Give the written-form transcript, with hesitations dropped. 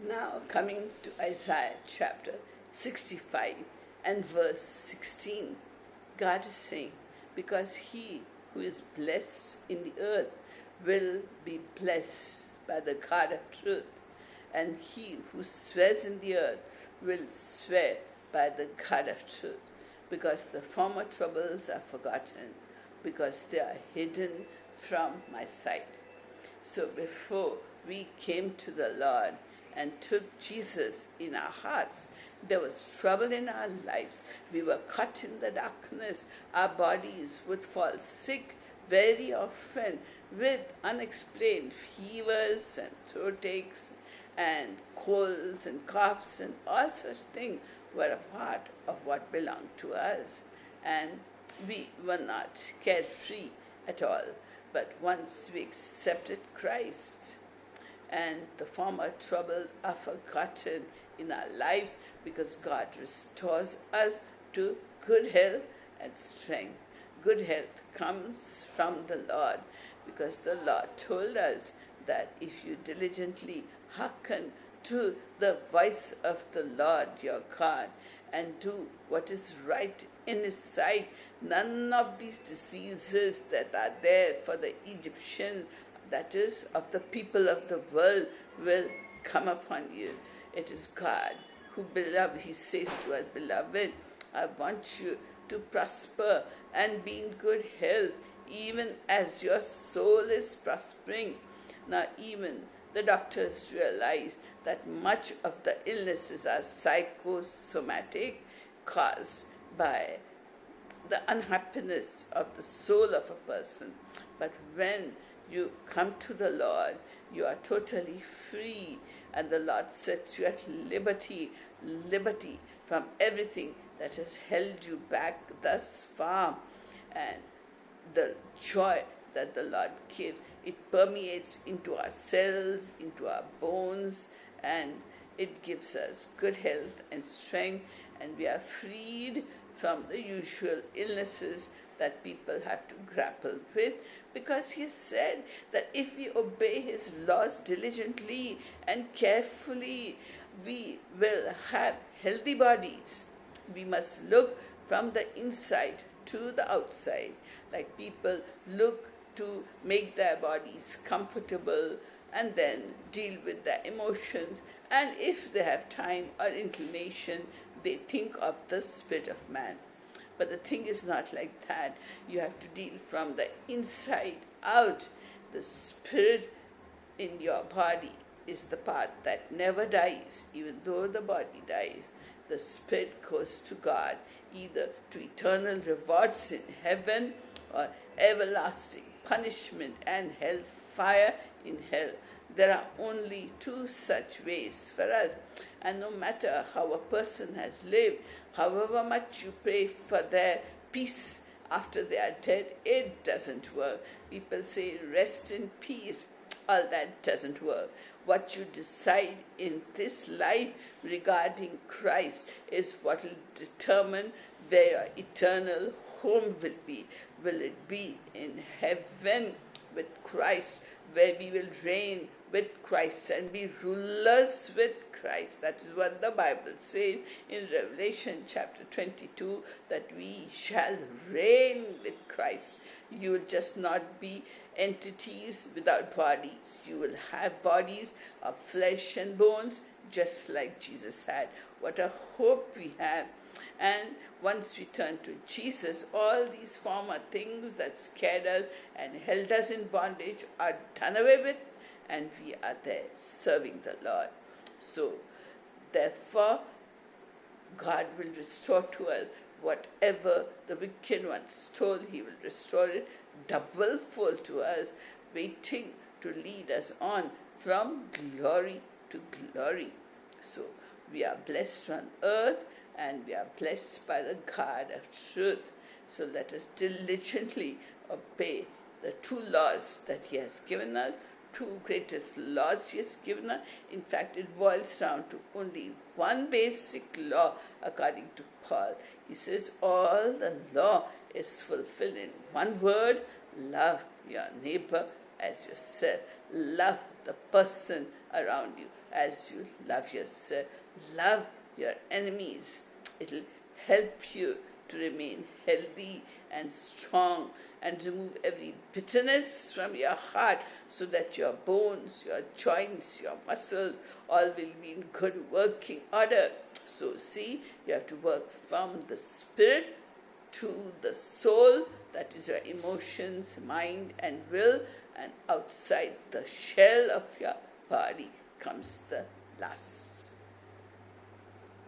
Now, coming to Isaiah chapter 65 and verse 16, God is saying, because he who is blessed in the earth will be blessed by the God of truth, and he who swears in the earth will swear by the God of truth, because the former troubles are forgotten, because they are hidden from my sight. So before we came to the Lord and took Jesus in our hearts, there was trouble in our lives. We were caught in the darkness. Our bodies would fall sick very often with unexplained fevers and throat aches and colds and coughs, and all such things were a part of what belonged to us. And we were not carefree at all. But once we accepted Christ, and the former troubles are forgotten in our lives, because God restores us to good health and strength. Good health comes from the Lord, because the Lord told us that if you diligently hearken to the voice of the Lord your God and do what is right in his sight, none of these diseases that are there for the Egyptians, that is, of the people of the world, will come upon you. It is God who, beloved, he says to us, beloved, I want you to prosper and be in good health, even as your soul is prospering. Now, even the doctors realize that much of the illnesses are psychosomatic, caused by the unhappiness of the soul of a person. But when you come to the Lord, you are totally free, and the Lord sets you at liberty from everything that has held you back thus far. And the joy that the Lord gives, it permeates into our cells, into our bones, and it gives us good health and strength, and we are freed from the usual illnesses that people have to grapple with, because he has said that if we obey his laws diligently and carefully, we will have healthy bodies. We must look from the inside to the outside, like people look to make their bodies comfortable and then deal with their emotions, and if they have time or inclination, they think of the spirit of man. But the thing is not like that. You have to deal from the inside out. The spirit in your body is the part that never dies, even though the body dies. The spirit goes to God, either to eternal rewards in heaven or everlasting punishment and hellfire in hell. There are only two such ways for us. And no matter how a person has lived, however much you pray for their peace after they are dead, it doesn't work. People say, rest in peace. All that doesn't work. What you decide in this life regarding Christ is what will determine where your eternal home will be. Will it be in heaven with Christ, where we will reign with Christ and be rulers with Christ? That is what the Bible says in Revelation chapter 22, that we shall reign with Christ. You will just not be entities without bodies. You will have bodies of flesh and bones, just like Jesus had. What a hope we have. And once we turn to Jesus, all these former things that scared us and held us in bondage are done away with, and we are there serving the Lord. So, therefore, God will restore to us whatever the wicked one stole. He will restore it double fold to us, waiting to lead us on from glory to glory. So, we are blessed on earth, and we are blessed by the God of truth. So let us diligently obey the two laws that he has given us, two greatest laws he has given us. In fact, it boils down to only one basic law according to Paul. He says all the law is fulfilled in one word: love your neighbor as yourself. Love the person around you as you love yourself. Love your enemies. It'll help you to remain healthy and strong and remove every bitterness from your heart so that your bones, your joints, your muscles all will be in good working order. So see, you have to work from the spirit to the soul, that is your emotions, mind and will, and outside the shell of your body comes the lusts.